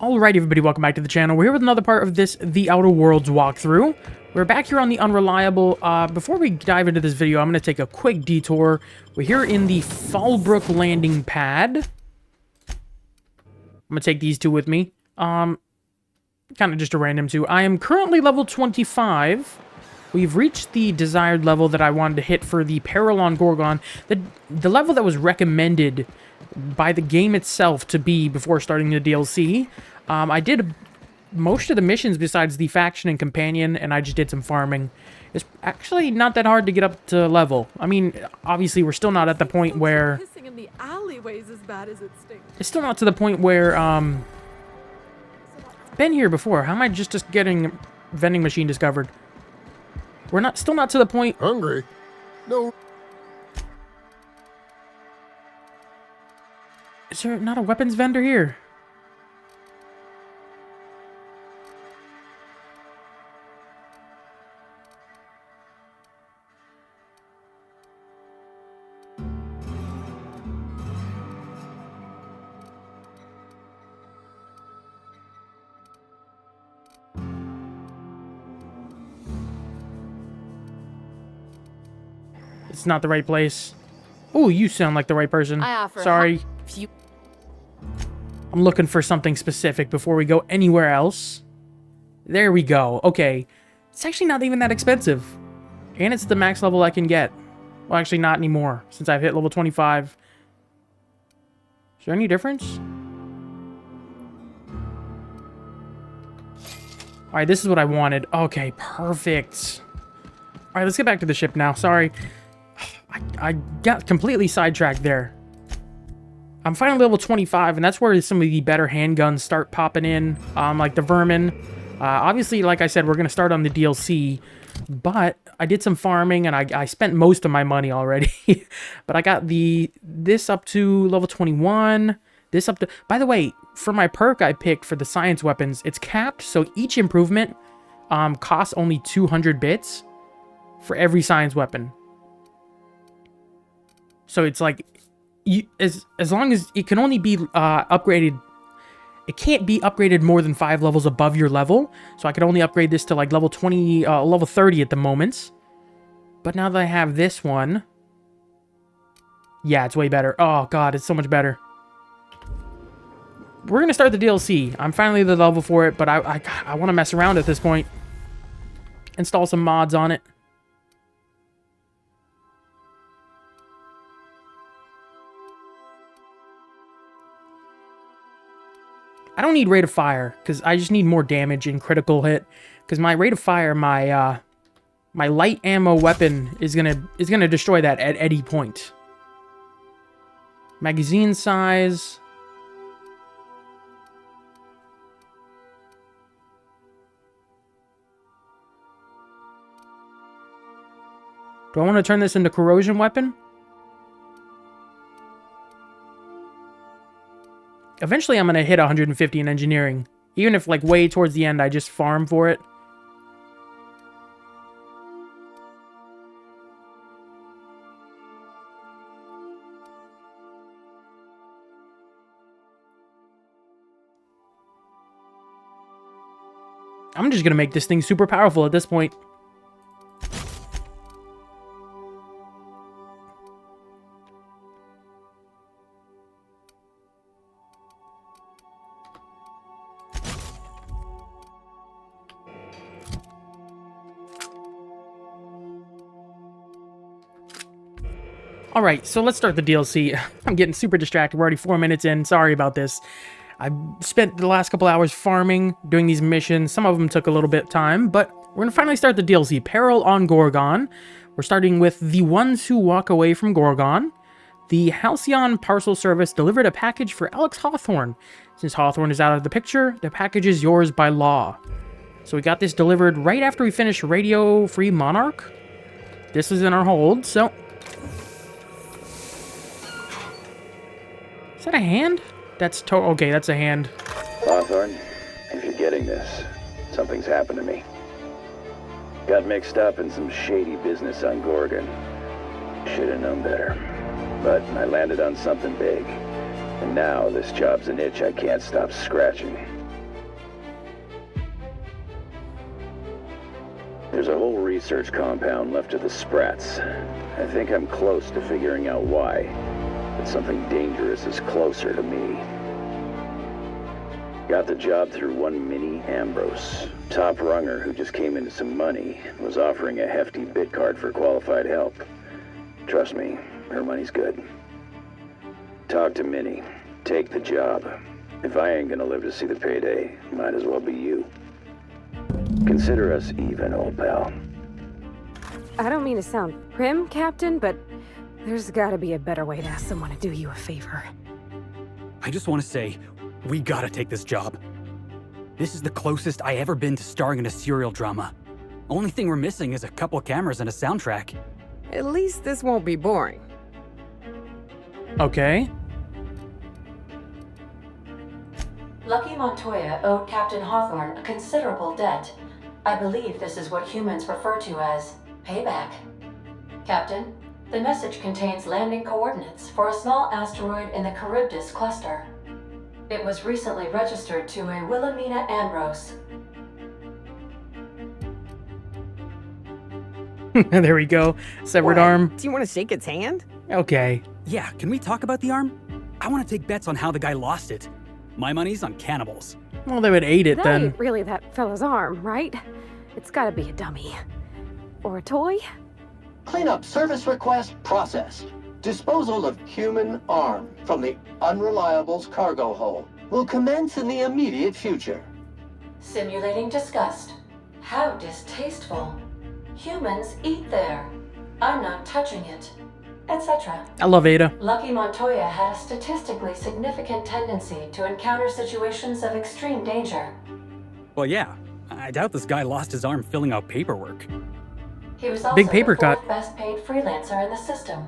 Alright everybody, welcome back to the channel. We're here with another part of this The Outer Worlds walkthrough. We're back here on the Unreliable. Before we dive into this video, I'm going to take a quick detour. We're here in the Fallbrook landing pad. I'm going to take these two with me. Kind of just a random two. I am currently level 25. We've reached the desired level that I wanted to hit for the Peril on Gorgon. The level that was recommended by the game itself to be before starting the DLC. I did most of the missions besides the faction and companion, and I just did some farming. It's actually not that hard to get up to level. I mean, obviously we're still not at the point where... Pissing in the alleyways as bad as it stinks. It's still not to the point where, been here before. How am I just getting vending machine discovered? We're still not to the point... Hungry? No. Is there not a weapons vendor here? It's not the right place. Oh, you sound like the right person. I offer Sorry. I'm looking for something specific before we go anywhere else. There we go. Okay. It's actually not even that expensive. And it's the max level I can get. Well, actually not anymore, since I've hit level 25. Is there any difference? Alright, this is what I wanted. Okay, perfect. Alright, let's get back to the ship now. Sorry. I got completely sidetracked there. I'm finally level 25, and that's where some of the better handguns start popping in, like the Vermin. Obviously, like I said, we're going to start on the DLC, but I did some farming, and I spent most of my money already. But I got this up to level 21, this up to... By the way, for my perk I picked for the science weapons, it's capped, so each improvement costs only 200 bits for every science weapon. So it's like... as long as it can only be upgraded, it can't be upgraded more than 5 levels above your level. So I could only upgrade this to like level 20, level 30 at the moment. But now that I have this one, yeah, it's way better. Oh god, it's so much better. We're gonna start the DLC. I'm finally the level for it, but I want to mess around at this point. Install some mods on it. I don't need rate of fire, because I just need more damage and critical hit. Because my rate of fire, my light ammo weapon is gonna destroy that at any point. Magazine size. Do I want to turn this into corrosion weapon? Eventually, I'm going to hit 150 in engineering. Even if, like, way towards the end, I just farm for it. I'm just going to make this thing super powerful at this point. Alright, so let's start the DLC. I'm getting super distracted. We're already 4 minutes in. Sorry about this. I spent the last couple hours farming, doing these missions. Some of them took a little bit of time, but we're going to finally start the DLC. Peril on Gorgon. We're starting with the ones who walk away from Gorgon. The Halcyon parcel service delivered a package for Alex Hawthorne. Since Hawthorne is out of the picture, the package is yours by law. So we got this delivered right after we finished Radio Free Monarch. This is in our hold, so... Is that a hand? That's okay, that's a hand. Hawthorne, if you're getting this, something's happened to me. Got mixed up in some shady business on Gorgon. Should've known better. But I landed on something big. And now this job's an itch I can't stop scratching. There's a whole research compound left of the Sprats. I think I'm close to figuring out why. But something dangerous is closer to me. Got the job through one Minnie Ambrose. Top runger who just came into some money, was offering a hefty bid card for qualified help. Trust me, her money's good. Talk to Minnie. Take the job. If I ain't gonna live to see the payday, might as well be you. Consider us even, old pal. I don't mean to sound prim, Captain, but there's gotta be a better way to ask someone to do you a favor. I just want to say, we gotta take this job. This is the closest I ever been to starring in a serial drama. Only thing we're missing is a couple cameras and a soundtrack. At least this won't be boring. Okay. Lucky Montoya owed Captain Hawthorne a considerable debt. I believe this is what humans refer to as payback. Captain, the message contains landing coordinates for a small asteroid in the Charybdis cluster. It was recently registered to a Wilhelmina Ambrose. There we go. Severed arm. Do you want to shake its hand? Okay. Yeah, can we talk about the arm? I want to take bets on how the guy lost it. My money's on cannibals. Well, they would eat it That then. ain't really that fella's arm, right? It's gotta be a dummy. Or a toy? Cleanup service request processed. Disposal of human arm from the Unreliable's cargo hold will commence in the immediate future. Simulating disgust. How distasteful. Humans eat there. I'm not touching it. Etc. I love Ada. Lucky Montoya had a statistically significant tendency to encounter situations of extreme danger. Well, yeah. I doubt this guy lost his arm filling out paperwork. He was also Big paper the cut. fourth best paid freelancer in the system.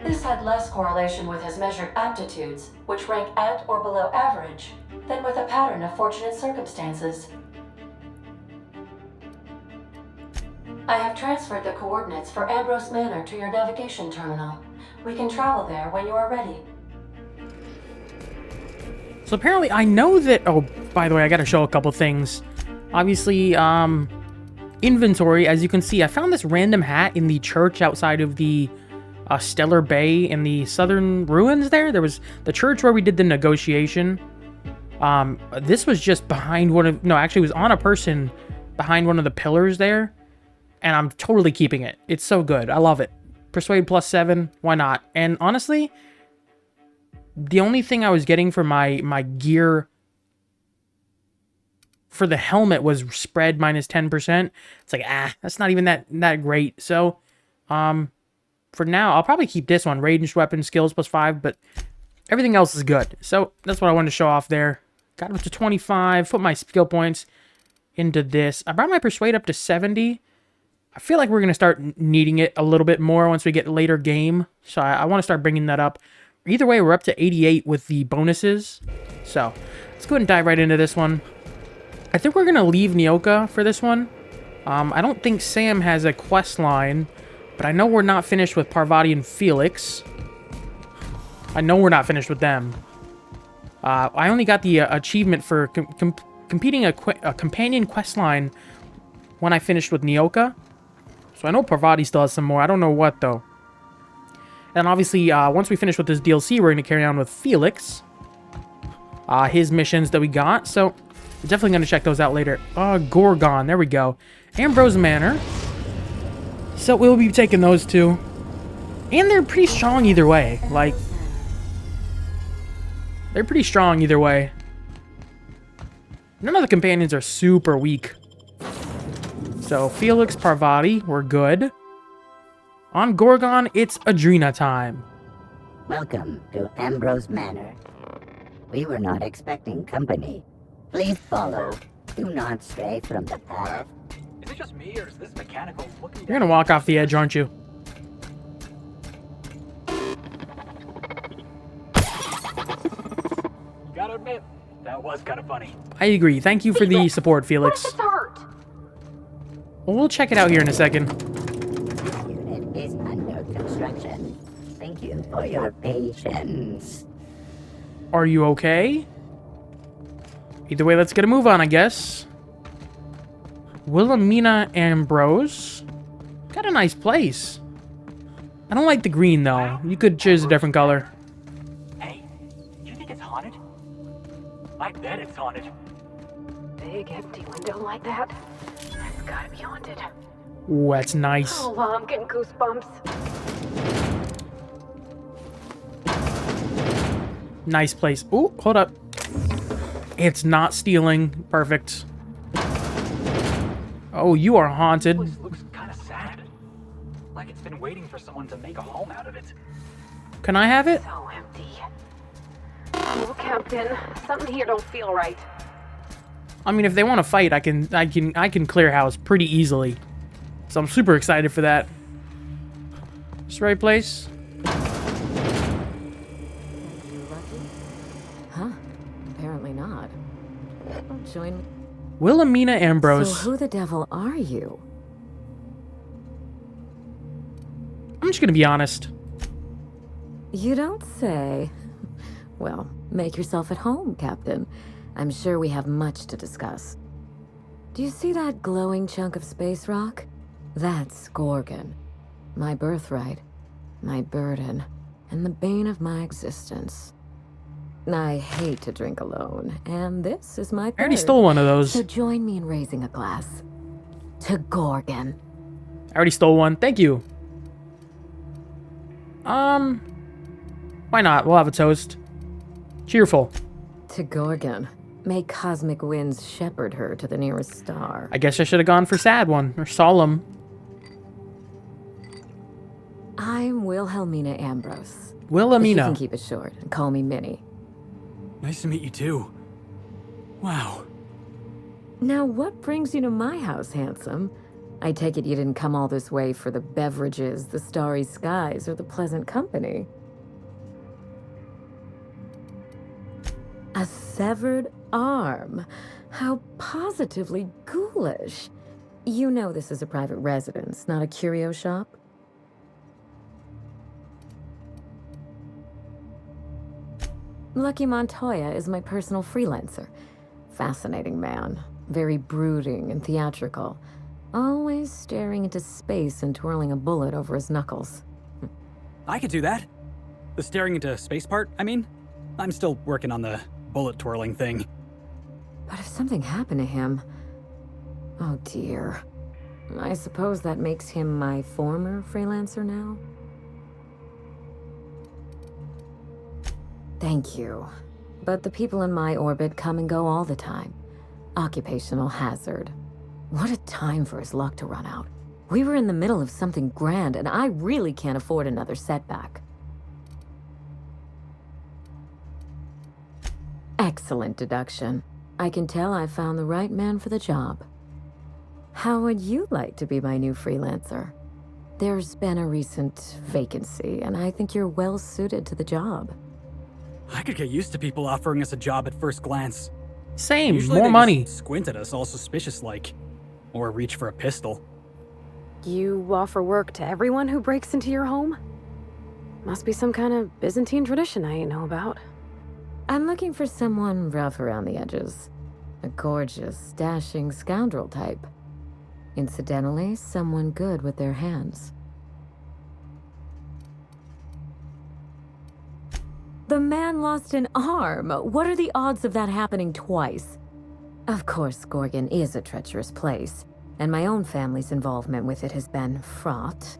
This had less correlation with his measured aptitudes, which rank at or below average, than with a pattern of fortunate circumstances. I have transferred the coordinates for Ambrose Manor to your navigation terminal. We can travel there when you are ready. So apparently I know that... Oh, by the way, I gotta show a couple things. Obviously, inventory, as you can see, I found this random hat in the church outside of the Stellar Bay in the southern ruins there. There was the church where we did the negotiation. This was just behind one of... No, actually, it was on a person behind one of the pillars there. And I'm totally keeping it. It's so good. I love it. Persuade +7. Why not? And honestly, the only thing I was getting for my gear for the helmet was spread -10%. It's like, that's not even that great. So, for now, I'll probably keep this one. Ranged weapon skills +5, but everything else is good. So, that's what I wanted to show off there. Got up to 25. Put my skill points into this. I brought my persuade up to 70. I feel like we're going to start needing it a little bit more once we get later game. So I want to start bringing that up. Either way, we're up to 88 with the bonuses. So let's go ahead and dive right into this one. I think we're going to leave Nyoka for this one. I don't think Sam has a quest line, but I know we're not finished with Parvati and Felix. I know we're not finished with them. I only got the achievement for completing a companion quest line when I finished with Nyoka. So I know Parvati still has some more. I don't know what, though. And obviously, once we finish with this DLC, we're going to carry on with Felix. His missions that we got. So, we're definitely going to check those out later. Gorgon. There we go. Ambrose Manor. So, we'll be taking those two. And they're pretty strong either way. Like, they're pretty strong either way. None of the companions are super weak. So, Felix, Parvati, we're good. On Gorgon, it's Adrena time. Welcome to Ambrose Manor. We were not expecting company. Please follow. Do not stray from the path. Is it just me, or is this mechanical looking? You're gonna walk off the edge, aren't you? Gotta admit, that was kind of funny. I agree. Thank you for the support, Felix. Hurt. Well, we'll check it out here in a second. Unit is under construction. Thank you for your patience. Are you okay? Either way, let's get a move on, I guess. Wilhelmina Ambrose. Got a nice place. I don't like the green, though. You could choose a different color. Hey, you think it's haunted? I bet it's haunted. Big empty window like that? That's gotta be haunted. Ooh, that's nice. Oh, I'm getting goosebumps. Nice place. Ooh, hold up. It's not stealing. Perfect. Oh, you are haunted. This looks kind of sad. Like it's been waiting for someone to make a home out of it. Can I have it? So empty. Oh, Captain, something here don't feel right. I mean, if they want to fight, I can clear house pretty easily. So I'm super excited for that. This the right place? You lucky? Huh? Apparently not. Well, join me. Wilhelmina Ambrose. So who the devil are you? I'm just gonna be honest. You don't say. Well, make yourself at home, Captain. I'm sure we have much to discuss. Do you see that glowing chunk of space rock? That's Gorgon. My birthright, my burden, and the bane of my existence. I hate to drink alone, and this is my third. I already stole one of those. So join me in raising a glass. To Gorgon. I already stole one. Thank you. Why not? We'll have a toast. Cheerful. To Gorgon. May cosmic winds shepherd her to the nearest star. I guess I should have gone for sad one, or solemn. I'm Wilhelmina Ambrose. Wilhelmina. You can keep it short and call me Minnie. Nice to meet you too. Wow. Now, what brings you to my house, handsome? I take it you didn't come all this way for the beverages, the starry skies, or the pleasant company. A severed arm. How positively ghoulish. You know this is a private residence, not a curio shop? Lucky Montoya is my personal freelancer. Fascinating man. Very brooding and theatrical. Always staring into space and twirling a bullet over his knuckles. I could do that. The staring into space part, I mean. I'm still working on the bullet twirling thing. But if something happened to him... Oh dear. I suppose that makes him my former freelancer now? Thank you. But the people in my orbit come and go all the time. Occupational hazard. What a time for his luck to run out. We were in the middle of something grand, and I really can't afford another setback. Excellent deduction. I can tell I found the right man for the job. How would you like to be my new freelancer? There's been a recent vacancy, and I think you're well suited to the job. I could get used to people offering us a job at first glance. Same, Usually more they money. just squint at us all suspicious-like. Or reach for a pistol. You offer work to everyone who breaks into your home? Must be some kind of Byzantine tradition I ain't know about. I'm looking for someone rough around the edges. A gorgeous, dashing scoundrel type. Incidentally, someone good with their hands. The man lost an arm. What are the odds of that happening twice? Of course, Gorgon is a treacherous place, and my own family's involvement with it has been fraught.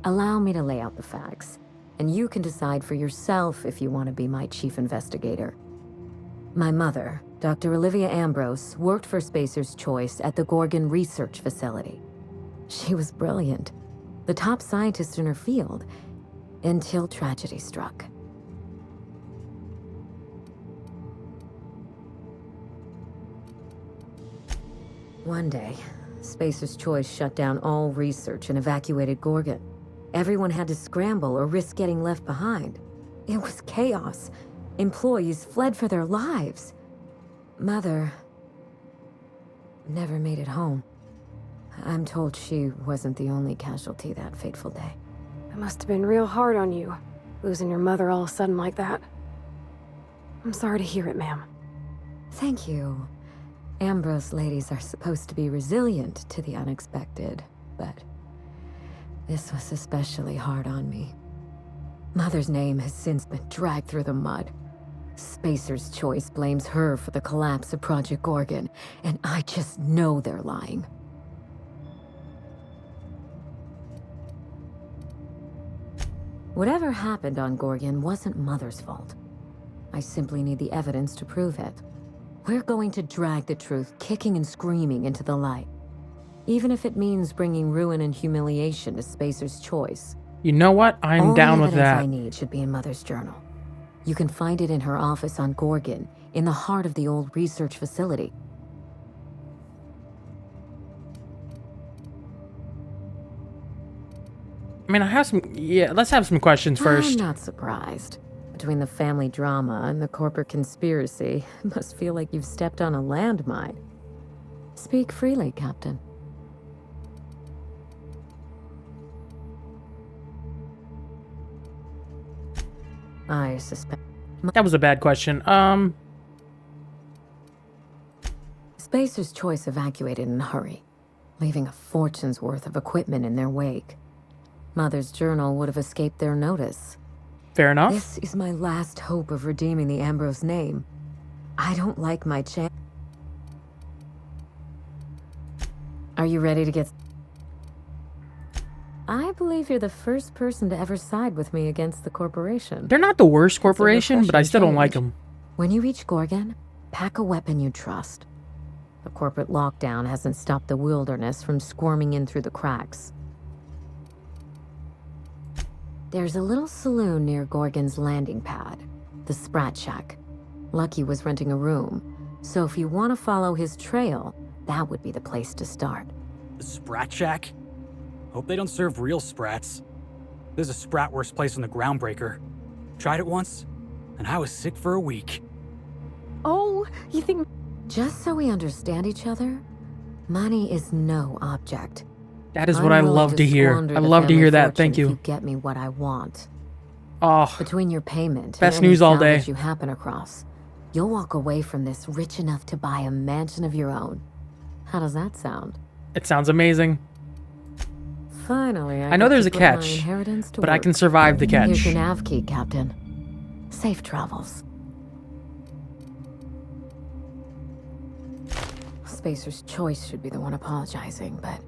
Allow me to lay out the facts, and you can decide for yourself if you want to be my chief investigator. My mother, Dr. Olivia Ambrose, worked for Spacer's Choice at the Gorgon Research Facility. She was brilliant, the top scientist in her field, until tragedy struck. One day, Spacer's Choice shut down all research and evacuated Gorgon. Everyone had to scramble or risk getting left behind. It was chaos. Employees fled for their lives. Mother never made it home. I'm told she wasn't the only casualty that fateful day. It must have been real hard on you, losing your mother all of a sudden like that. I'm sorry to hear it, ma'am. Thank you. Ambrose ladies are supposed to be resilient to the unexpected, but this was especially hard on me. Mother's name has since been dragged through the mud. Spacer's Choice blames her for the collapse of Project Gorgon, and I just know they're lying. Whatever happened on Gorgon wasn't Mother's fault. I simply need the evidence to prove it. We're going to drag the truth kicking and screaming into the light. Even if it means bringing ruin and humiliation to Spacer's Choice. You know what? I'm down with All the that. evidence I need should be in Mother's journal. You can find it in her office on Gorgon, in the heart of the old research facility. I mean, I have some... Yeah, let's have some questions I'm first. not surprised. Between the family drama and the corporate conspiracy, it must feel like you've stepped on a landmine. Speak freely, Captain. I suspect... That was a bad question. Spacer's Choice evacuated in a hurry, leaving a fortune's worth of equipment in their wake. Mother's journal would have escaped their notice. Fair enough. This is my last hope of redeeming the Ambrose name. I don't like my chance. Are you ready to get... I believe you're the first person to ever side with me against the corporation. They're not the worst corporation, but I still don't like them. When you reach Gorgon, pack a weapon you trust. The corporate lockdown hasn't stopped the wilderness from squirming in through the cracks. There's a little saloon near Gorgon's landing pad, the Sprat Shack. Lucky was renting a room, so if you want to follow his trail, that would be the place to start. The Sprat Shack? Hope they don't serve real sprats. There's a sprat-worst place on the Groundbreaker. Tried it once, and I was sick for a week. Oh, you think... Just so we understand each other, money is no object. That is what I love to hear. squander I the love to hear family that. fortune Thank if you. you get me what I want. Oh, Between your payment Best and any news all day. salvage you happen across, you'll walk away from this rich enough to buy a mansion of your own. How does that sound? it sounds amazing. Finally, I know get there's to a put my catch, inheritance to but I work. can survive the Here's catch. your nav key, Captain. Safe travels. Spacer's Choice should be the one apologizing, but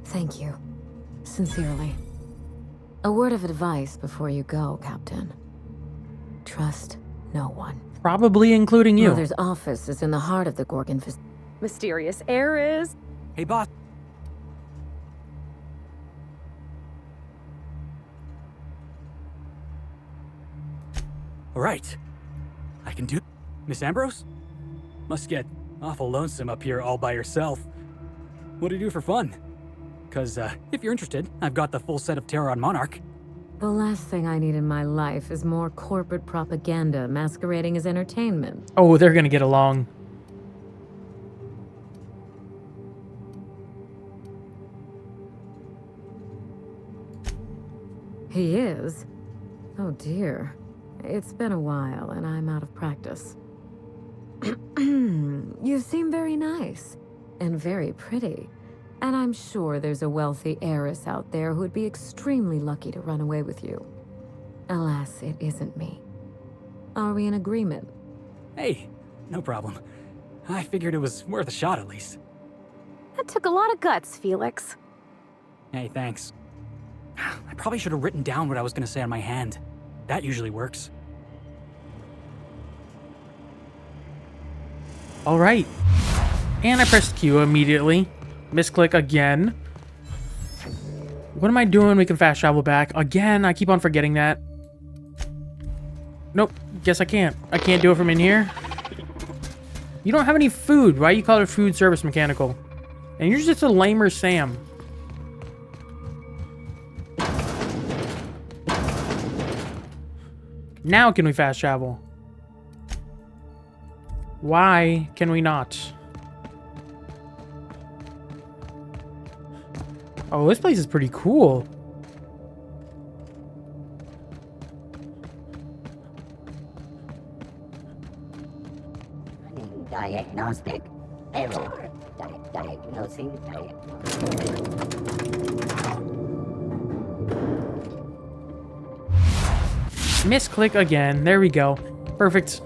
thank you. Sincerely. A word of advice before you go, Captain. Trust no one. Probably including you. Mother's office is in the heart of the Gorgon facility. Mysterious air is... Hey, boss. All right. I can do... Miss Ambrose? Must get awful lonesome up here all by yourself. What do you do for fun? Because, if you're interested, I've got the full set of Terror on Monarch. The last thing I need in my life is more corporate propaganda masquerading as entertainment. Oh, they're gonna get along. He is? Oh dear. It's been a while and I'm out of practice. You seem very nice and very pretty. And I'm sure there's a wealthy heiress out there who'd be extremely lucky to run away with you. Alas, it isn't me. Are we in agreement? Hey, no problem. I figured it was worth a shot at least. That took a lot of guts, Felix. Hey, thanks. I probably should have written down what I was going to say on my hand. That usually works. All right. And I pressed Q immediately. Misclick again. What am I doing? We can fast travel back. Again, I keep on forgetting that. Nope. Guess I can't. I can't do it from in here. You don't have any food. Why you call it food service mechanical? And you're just a lamer Sam. Now can we fast travel? Why can we not? Oh, this place is pretty cool. Diagnostic. Error. Diagnosing. Misclick again. There we go. Perfect.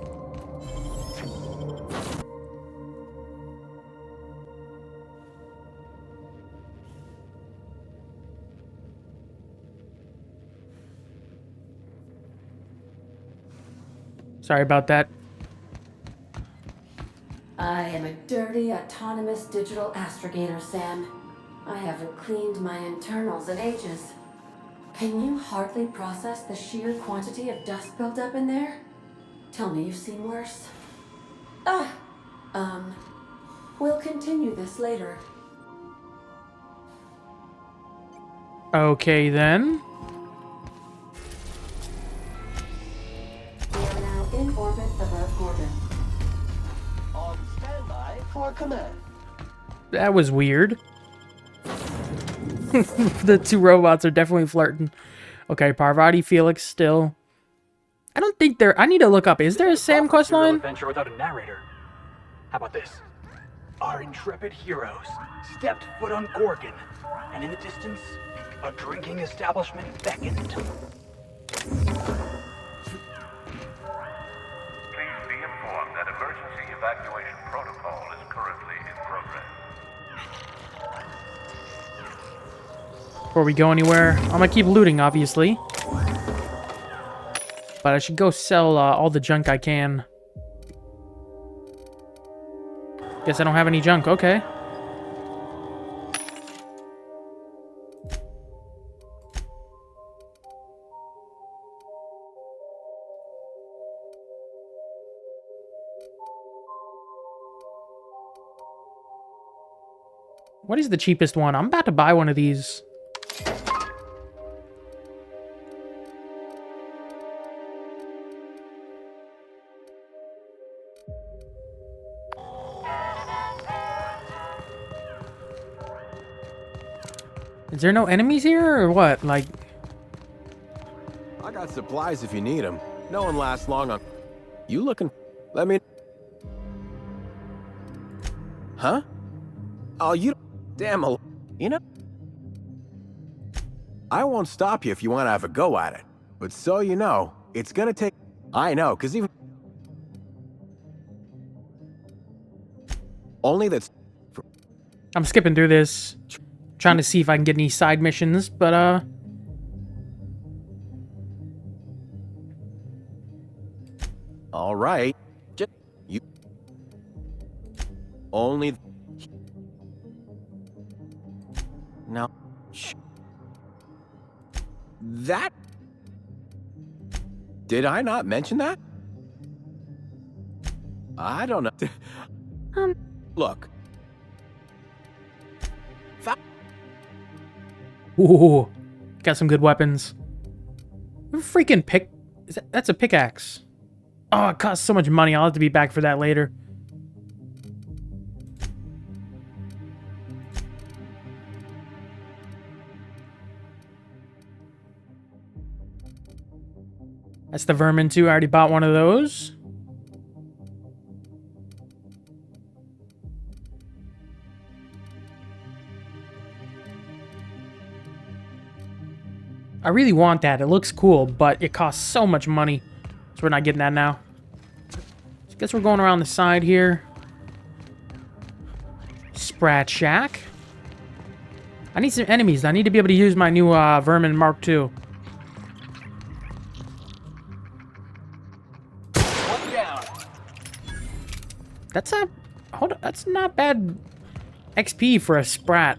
Sorry about that. I am a dirty, autonomous digital astrogator, Sam. I haven't cleaned my internals in ages. Can you hardly process the sheer quantity of dust built up in there? Tell me you've seen worse. We'll continue this later. Okay, then. We are now in orbit above Gorgon. On standby for command. That was weird. The two robots are definitely flirting. Okay, Parvati, Felix, still. I don't think there. I need to look up. Is there a Sam quest line? Adventure without a narrator. How about this? Our intrepid heroes stepped foot on Gorgon, and in the distance, a drinking establishment beckoned. Please be informed that emergency evacuation protocol is currently in progress. Before we go anywhere, I'm gonna keep looting, obviously. But I should go sell all the junk I can. Guess I don't have any junk. Okay. What is the cheapest one? I'm about to buy one of these. Is there no enemies here, or what? Like... I got supplies if you need them. No one lasts long on... You looking... Let me... Huh? Oh, you... Damn, you know... I won't stop you if you want to have a go at it. But so you know, it's gonna take... I know, because even... Only that's... I'm skipping through this. Trying to see if I can get any side missions, but All right. Just... You... Only... Now... Shh. That... Did I not mention that? I don't know. Look. ooh, got some good weapons. What a freaking pick? That's a pickaxe. Oh, it costs so much money. I'll have to be back for that later. That's the vermin too. I already bought one of those. I really want that. It looks cool, but it costs so much money. So we're not getting that now. So I guess we're going around the side here. Sprat Shack. I need some enemies. I need to be able to use my new Vermin Mark II. One down. That's a... Hold on. That's not bad XP for a Sprat.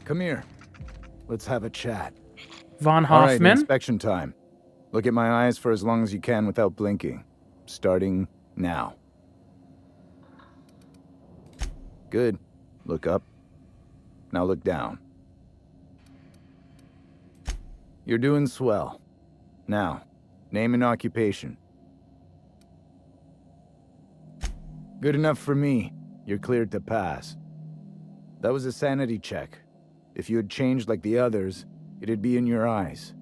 Come here. Let's have a chat. Von All right, Hoffman. inspection time. Look at my eyes for as long as you can without blinking. Starting now. Good. Look up. Now look down. You're doing swell. Now, name and occupation. Good enough for me. You're cleared to pass. That was a sanity check. If you had changed like the others, it'd be in your eyes.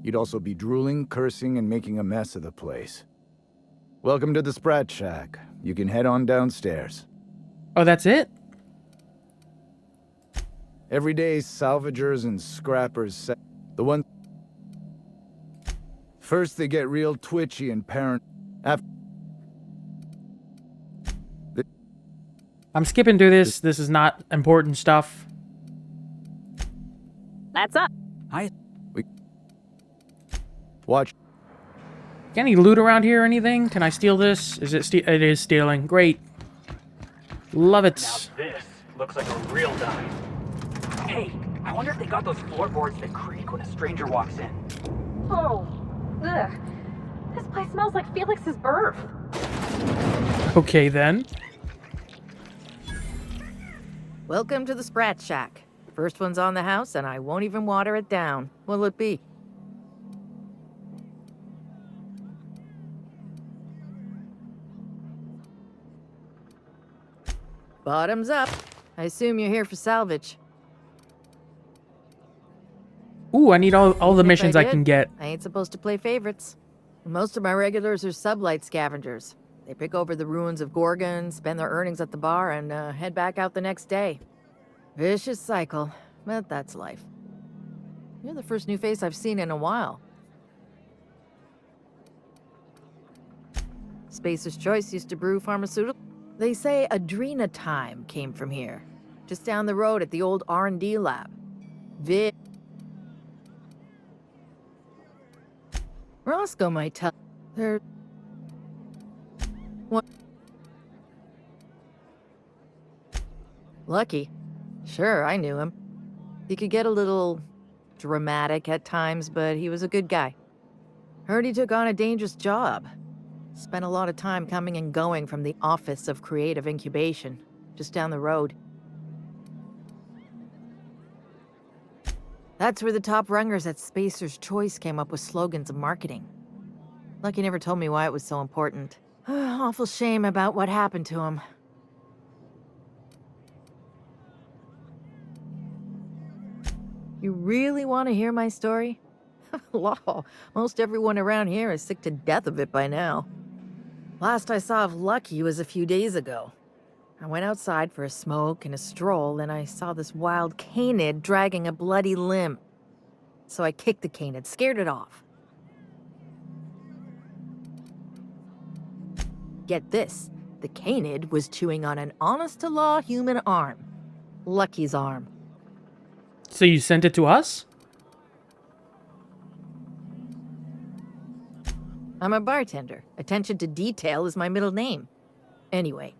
You'd also be drooling, cursing, and making a mess of the place. Welcome to the Sprat Shack. You can head on downstairs. Oh, that's it? Every day, salvagers and scrappers the one. First, they get real twitchy and parent. After. I'm skipping through this. This is not important stuff. That's up. Watch. Any loot around here or anything? Can I steal this? Is it it is stealing. Great. Love it. Now this looks like a real dive. Hey, I wonder if they got those floorboards that creak when a stranger walks in. Oh, ugh. This place smells like Felix's birth. Okay, then. Welcome to the Sprat Shack. First one's on the house, and I won't even water it down. What'll it be? Bottoms up. I assume you're here for salvage. Ooh, I need all the If missions I did, can get. I ain't supposed to play favorites. Most of my regulars are sublight scavengers. They pick over the ruins of Gorgon, spend their earnings at the bar, and head back out the next day. Vicious cycle, but that's life. You're the first new face I've seen in a while. Spacer's Choice used to brew pharmaceutical. They say Adrenatime came from here, just down the road at the old R&D lab. Roscoe might tell. They're... What? Lucky. Sure, I knew him. He could get a little dramatic at times, but he was a good guy. Heard he took on a dangerous job. Spent a lot of time coming and going from the Office of Creative Incubation, just down the road. That's where the top rungers at Spacer's Choice came up with slogans and marketing. Lucky never told me why it was so important. Awful shame about what happened to him. You really want to hear my story? Law, most everyone around here is sick to death of it by now. Last I saw of Lucky was a few days ago. I went outside for a smoke and a stroll, and I saw this wild canid dragging a bloody limb. So I kicked the canid, scared it off. Get this, the canid was chewing on an honest-to-law human arm. Lucky's arm. So you sent it to us? I'm a bartender. Attention to detail is my middle name. Anyway,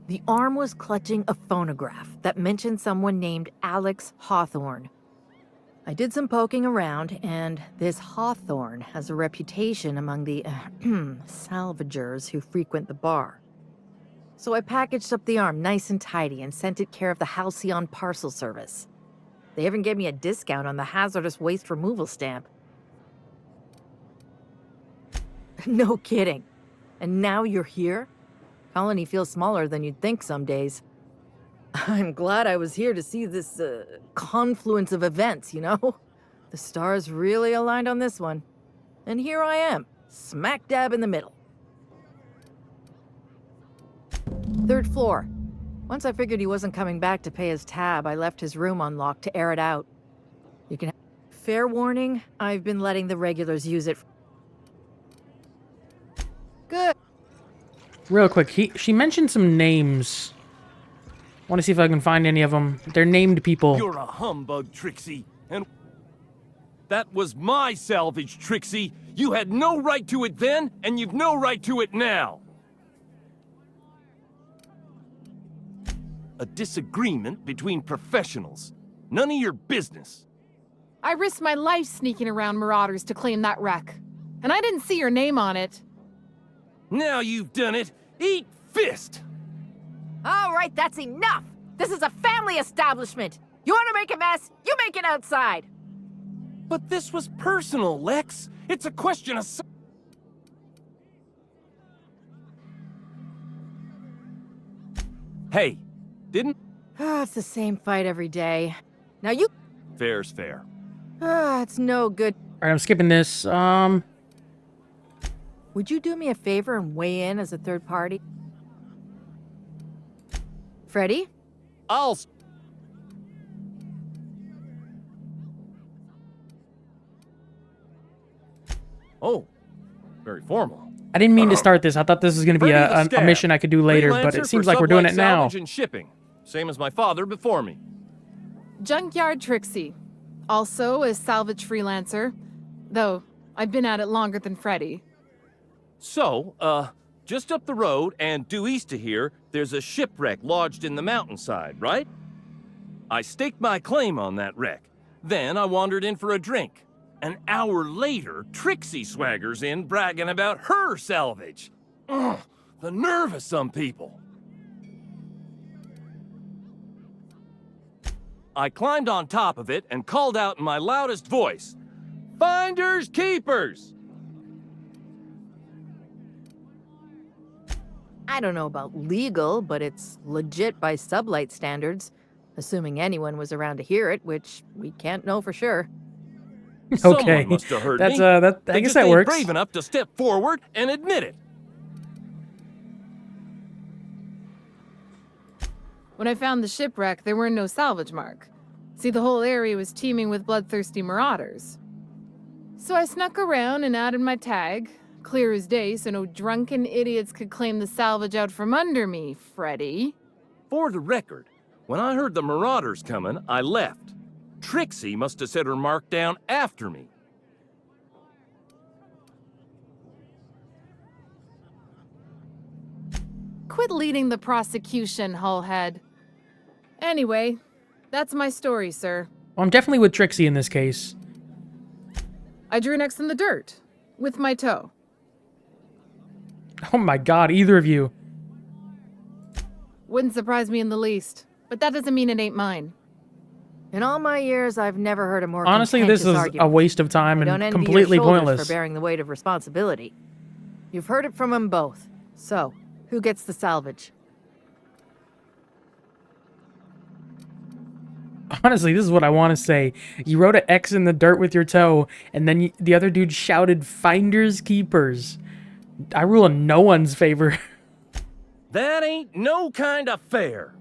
the arm was clutching a phonograph that mentioned someone named Alex Hawthorne. I did some poking around, and this Hawthorne has a reputation among the salvagers who frequent the bar. So I packaged up the arm nice and tidy and sent it care of the Halcyon parcel service. They even gave me a discount on the hazardous waste removal stamp. No kidding. And now you're here? Colony feels smaller than you'd think some days. I'm glad I was here to see this confluence of events, you know? The stars really aligned on this one. And here I am, smack dab in the middle. 3rd floor. Once I figured he wasn't coming back to pay his tab, I left his room unlocked to air it out. You can have fair warning, I've been letting the regulars use it. Good. Real quick, she mentioned some names. Want to see if I can find any of them. They're named people. You're a humbug, Trixie. And that was my salvage, Trixie. You had no right to it then, and you've no right to it now. A disagreement between professionals. None of your business. I risked my life sneaking around Marauders to claim that wreck. And I didn't see your name on it. Now you've done it. Eat fist! All right, that's enough! This is a family establishment! You want to make a mess? You make it outside! But this was personal, Lex. It's a question of... Hey, didn't... It's the same fight every day. Now you... Fair's fair. Ah, it's no good. Alright, I'm skipping this. Would you do me a favor and weigh in as a third party? Freddy? I'll... Oh, very formal. I didn't mean to start this. I thought this was going to be a mission I could do later, but it Freelancer seems for like we're doing sublight it now. salvage and shipping. Same as my father before me. Junkyard Trixie. Also a salvage freelancer. Though, I've been at it longer than Freddy. So, just up the road and due east of here, there's a shipwreck lodged in the mountainside, right? I staked my claim on that wreck. Then I wandered in for a drink. An hour later, Trixie swaggers in bragging about her salvage. Ugh, the nerve of some people. I climbed on top of it and called out in my loudest voice, "Finders keepers!" I don't know about legal, but it's legit by sublight standards. Assuming anyone was around to hear it, which we can't know for sure. Okay, Someone must have heard that's me. I They guess just that ain't works. brave enough to step forward and admit it. When I found the shipwreck, there were no salvage mark. See, the whole area was teeming with bloodthirsty marauders. So I snuck around and added my tag, clear as day so no drunken idiots could claim the salvage out from under me, Freddy. For the record, when I heard the marauders coming, I left. Trixie must have set her mark down after me. Quit leading the prosecution, Hullhead. Anyway, that's my story, sir. Well, I'm definitely with Trixie in this case. I drew an X in the dirt, with my toe. Oh my god, either of you. Wouldn't surprise me in the least, but that doesn't mean it ain't mine. In all my years, I've never heard a more Honestly, this is argument. a waste of time I don't and envy completely your shoulders pointless. for bearing the weight of responsibility. You've heard it from them both. So, who gets the salvage? Honestly, this is what I want to say. You wrote an X in the dirt with your toe, and then the other dude shouted, "Finders keepers." I rule in no one's favor. That ain't no kind of fair.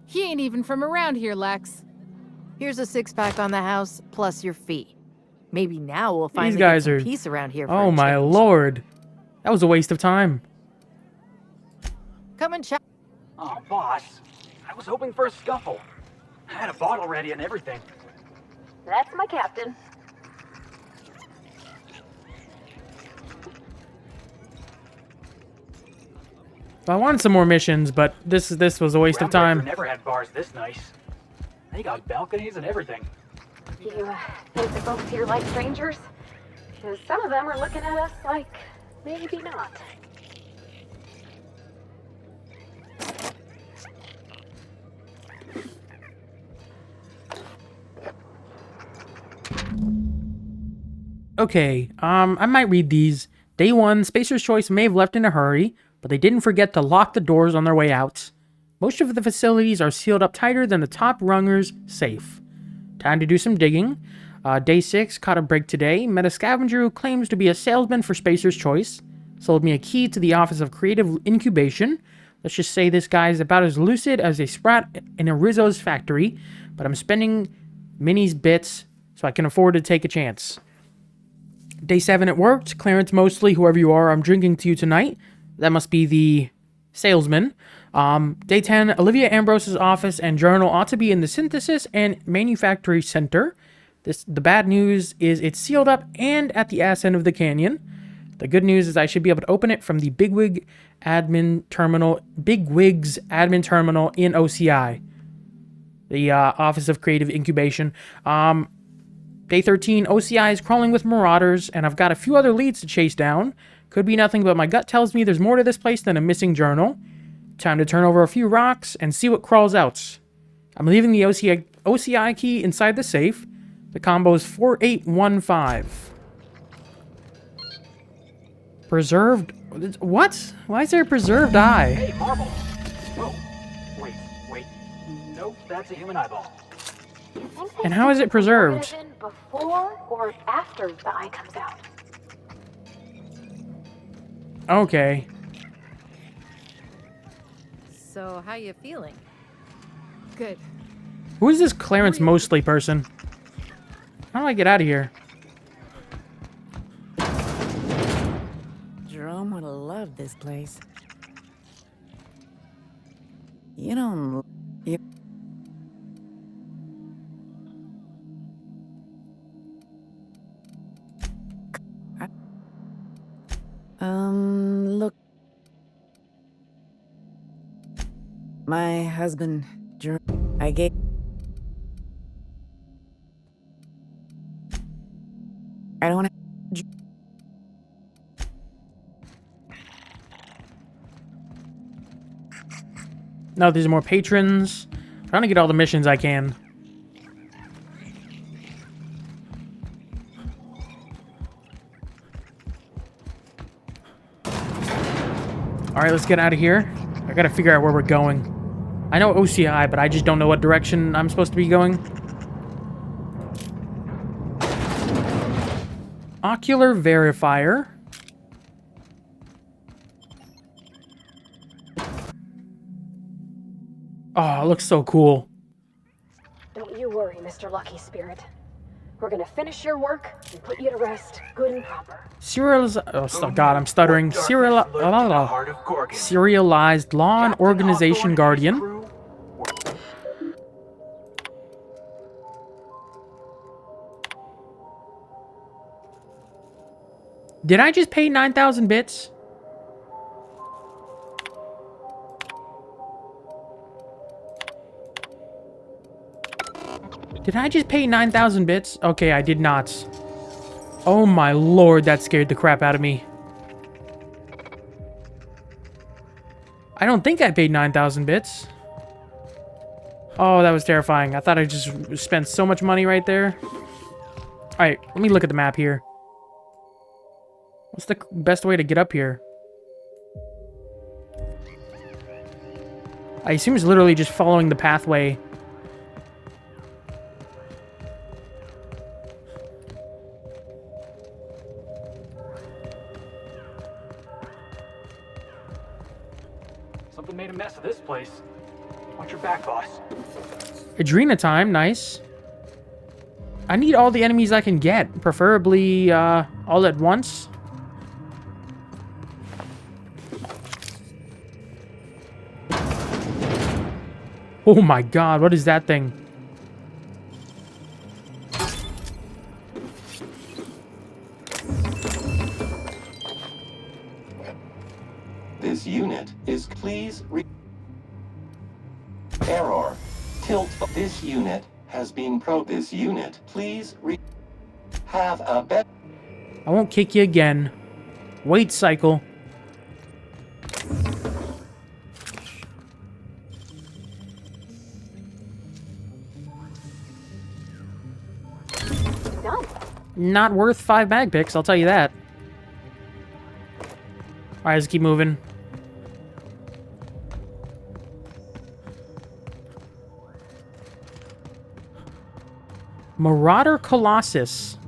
He ain't even from around here, Lex. Here's a six-pack on the house, plus your fee. Maybe now we'll These finally guys get some are... peace around here for Oh a my change. lord. That was a waste of time. Come and chat. Oh, boss. I was hoping for a scuffle. I had a bottle ready and everything. That's my captain. I wanted some more missions, but this was a waste of time. Never had bars this nice. They got balconies and everything. You think the folks here like strangers? Because some of them are looking at us like maybe not. Okay, I might read these. Day 1, Spacer's Choice may have left in a hurry, but they didn't forget to lock the doors on their way out. Most of the facilities are sealed up tighter than the top runger's safe. Time to do some digging. Day 6, caught a break today. Met a scavenger who claims to be a salesman for Spacer's Choice. Sold me a key to the Office of Creative Incubation. Let's just say this guy is about as lucid as a sprat in a Rizzo's factory, but I'm spending Minnie's bits so I can afford to take a chance. Day 7, it worked. Clarence Mostly, whoever you are, I'm drinking to you tonight. That must be the salesman. Day 10, Olivia Ambrose's office and journal ought to be in the Synthesis and Manufacturing Center. The bad news is it's sealed up and at the ass end of the canyon. The good news is I should be able to open it from the Bigwigs admin terminal in OCI. The Office of Creative Incubation. Day 13, OCI is crawling with marauders, and I've got a few other leads to chase down. Could be nothing, but my gut tells me there's more to this place than a missing journal. Time to turn over a few rocks and see what crawls out. I'm leaving the OCI key inside the safe. The combo is 4815. Preserved... What? Why is there a preserved eye? Hey, Marvel! Whoa. Wait. Nope, that's a human eyeball. You think they And how is it preserved? Gorgon is in before or after the eye comes out? Okay. So, how you feeling? Good. Who is this Clarence Mostly person? How do I get out of here? Jerome would have loved this place. You don't... You... Look. My husband, Jerome, I gave... I don't have... No, there's more patrons. Trying to get all the missions I can. Alright, let's get out of here. I gotta figure out where we're going. I know OCI, but I just don't know what direction I'm supposed to be going. Ocular Verifier. Oh, it looks so cool. Don't you worry, Mr. Lucky Spirit. We're gonna finish your work and put you to rest, good and proper. God, I'm stuttering. Serialized Law and Organization Guardian. Did I just pay 9,000 bits? Did I just pay 9,000 bits? Okay, I did not. Oh my lord, that scared the crap out of me. I don't think I paid 9,000 bits. Oh, that was terrifying. I thought I just spent so much money right there. Alright, let me look at the map here. What's the best way to get up here? I assume it's literally just following the pathway. Something made a mess of this place. Watch your back, boss. Adrena time, nice. I need all the enemies I can get, preferably all at once. Oh my god, what is that thing? This unit is error. Tilt. This unit has been This unit, please have a bet. I won't kick you again. Wait cycle. Done. Not worth 5 mag picks, I'll tell you that. Alright, let's keep moving. Marauder Colossus.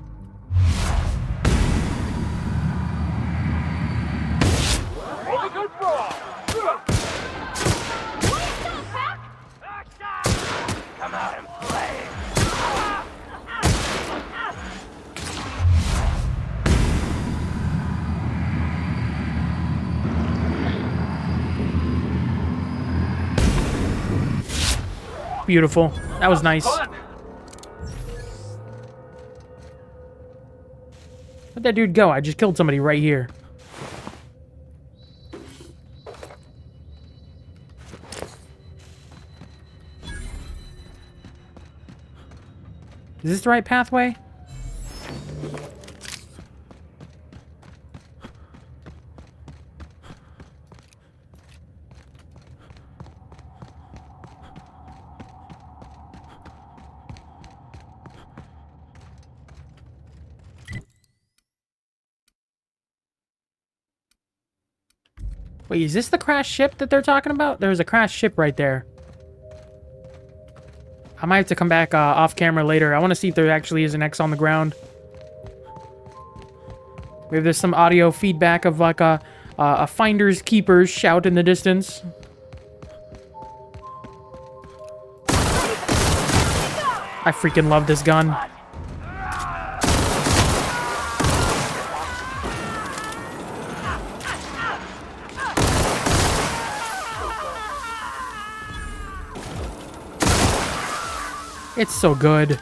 Come out and play. Beautiful. That was nice. Where'd that dude go? I just killed somebody right here. Is this the right pathway? Wait, is this the crashed ship that they're talking about? There's a crashed ship right there. I might have to come back off camera later. I want to see if there actually is an X on the ground. Maybe there's some audio feedback of like a finders keepers shout in the distance. I freaking love this gun. It's so good.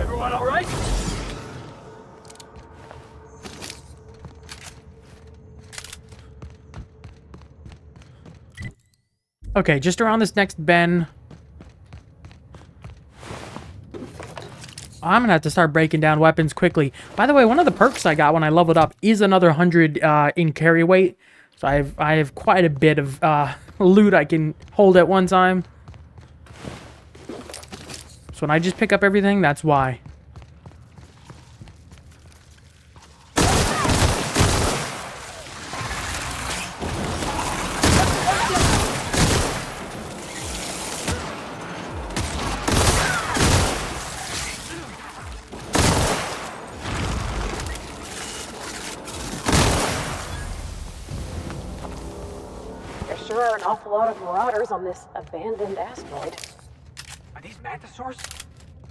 Everyone all right? Okay, just around this next bend. I'm gonna have to start breaking down weapons quickly. By the way, one of the perks I got when I leveled up is another 100 in carry weight. So I have quite a bit of loot I can hold at one time. So when I just pick up everything, that's why. There are an awful lot of marauders on this abandoned asteroid. Are these mantisaurs?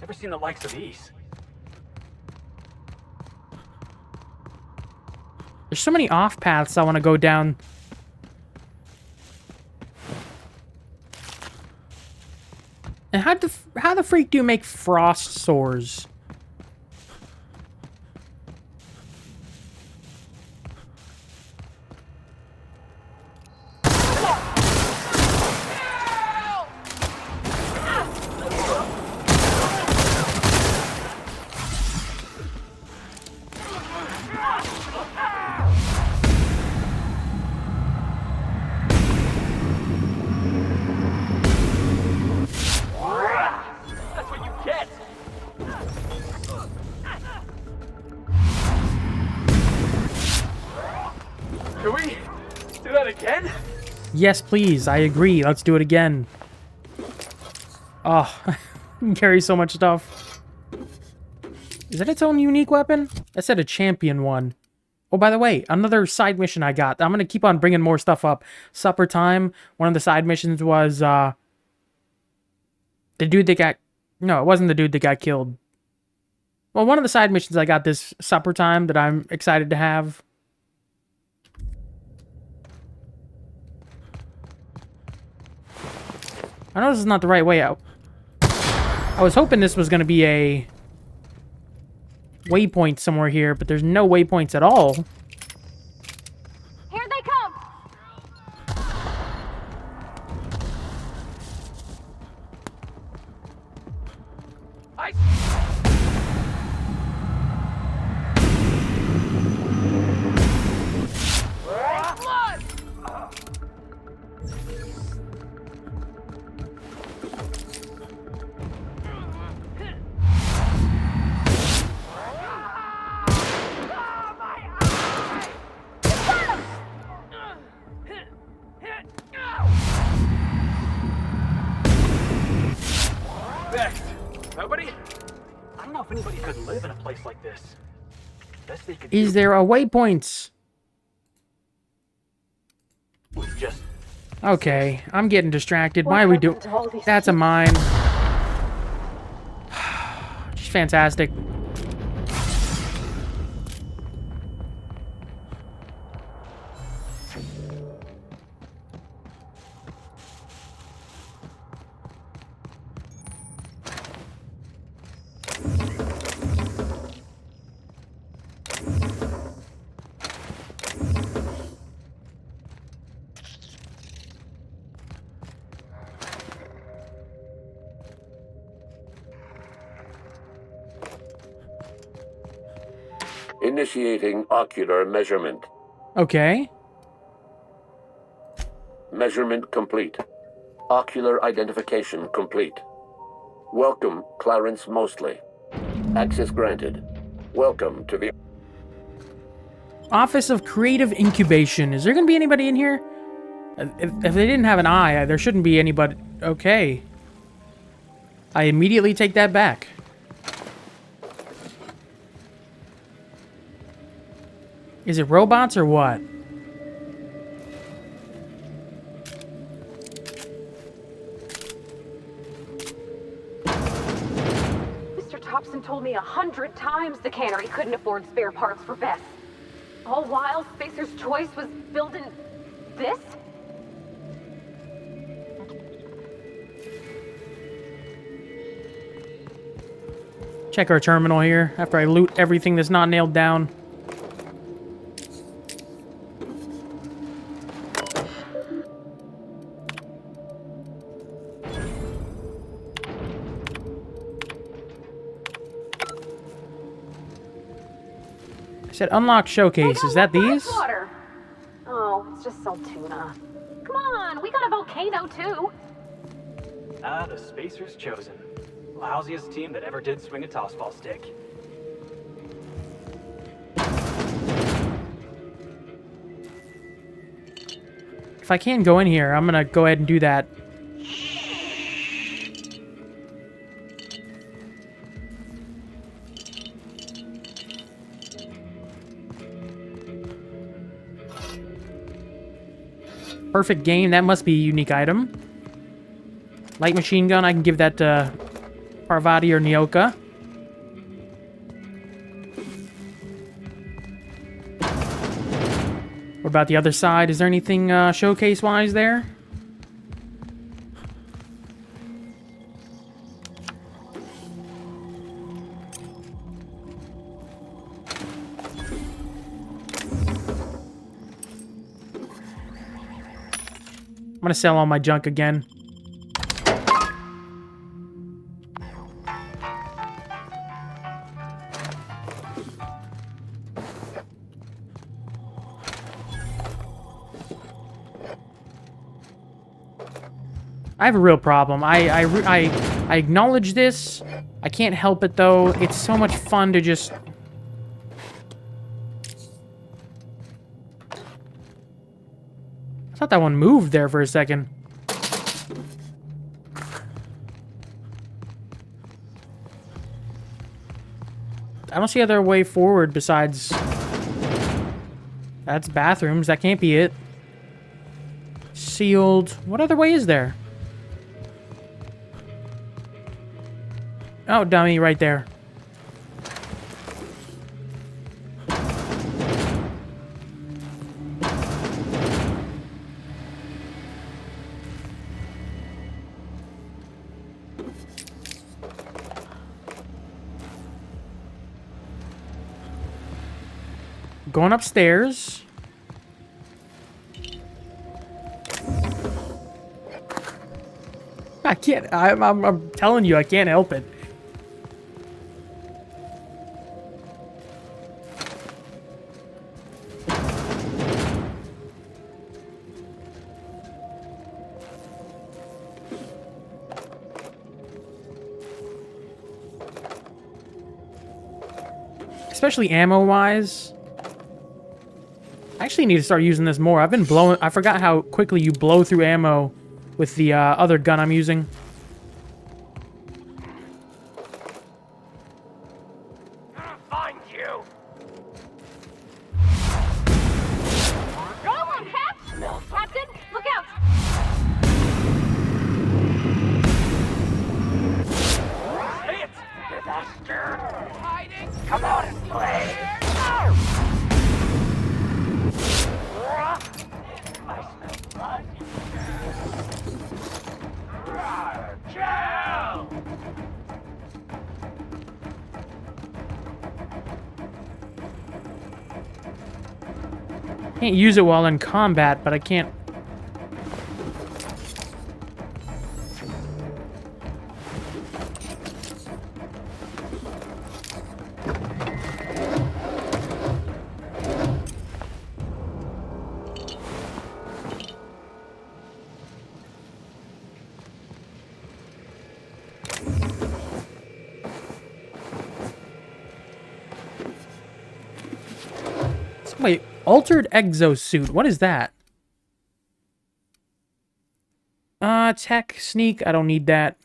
Never seen the likes of these. There's so many off paths I want to go down. And how the freak do you make frost sores? That's what you get! Can we do that again? Yes, please. I agree. Let's do it again. Oh, you carry so much stuff. Is that its own unique weapon? I said a champion one. Oh, by the way, another side mission I got. I'm going to keep on bringing more stuff up. Supper time. One of the side missions was, the dude that got... No, it wasn't the dude that got killed. Well, one of the side missions I got this supper time that I'm excited to have. I know this is not the right way out. I was hoping this was going to be a waypoint somewhere here, but there's no waypoints at all. Here they come! Nobody? I don't know if anybody could live in a place like this. Best they could Is there a waypoint? was just Okay, I'm getting distracted. Why are we doing... That's a mine. Just fantastic. Initiating ocular measurement. Okay. Measurement complete. Ocular identification complete. Welcome, Clarence Mostly. Access granted. Welcome to the... Office of Creative Incubation. Is there going to be anybody in here? If they didn't have an eye, there shouldn't be anybody. Okay. I immediately take that back. Is it robots or what? Mr. Thompson told me 100 times the cannery couldn't afford spare parts for Bess. All while Spacer's Choice was building this? Check our terminal here after I loot everything that's not nailed down. I said unlock showcase. Is that these? Water. Oh, it's just salt tuna. Come on, we got a volcano too. Ah, the Spacer's chosen. Lousiest team that ever did swing a tossball stick. If I can go in here, I'm gonna go ahead and do that. Perfect game. That must be a unique item. Light machine gun. I can give that to Parvati or Nyoka. What about the other side? Is there anything showcase-wise there? I'm gonna sell all my junk again. I have a real problem. I acknowledge this. I can't help it though. It's so much fun to just... I thought that one moved there for a second. I don't see other way forward besides... That's bathrooms. That can't be it. Sealed. What other way is there? Oh, dummy, right there. Going upstairs. I can't. I'm telling you, I can't help it. Especially ammo-wise. I actually need to start using this more. I've been blowing... I forgot how quickly you blow through ammo with the other gun I'm using. Find you! Go on, Cap! Captain, look out! See it! Disaster! Hiding! Come on and play! I smell blood. Kill! Can't use it while in combat, but I can't... Wait, altered exosuit. What is that? Tech, sneak. I don't need that.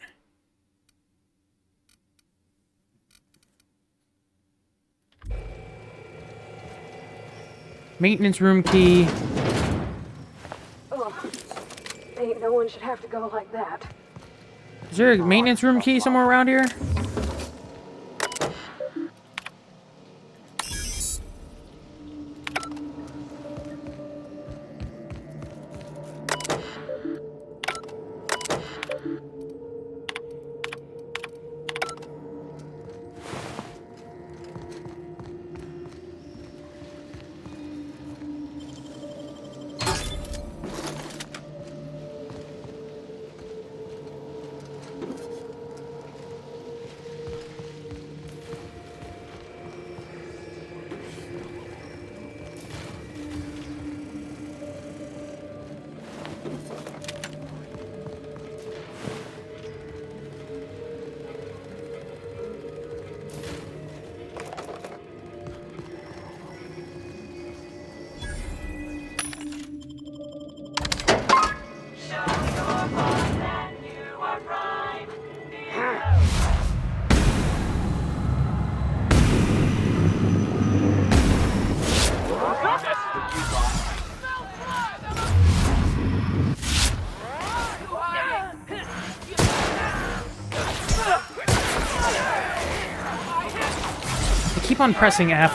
Maintenance room key. Ugh. Ain't no one should have to go like that. Is there a maintenance room key somewhere around here? Keep on pressing F.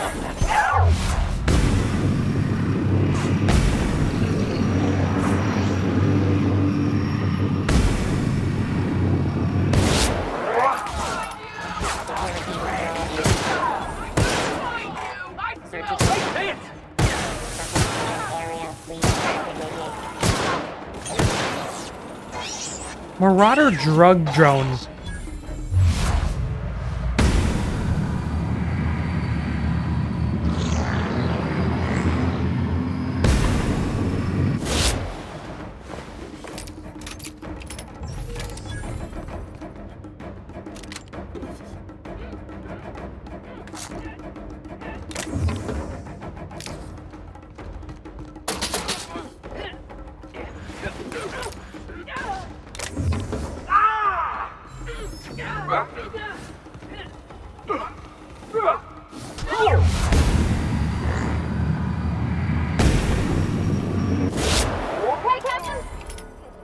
Marauder drug drone.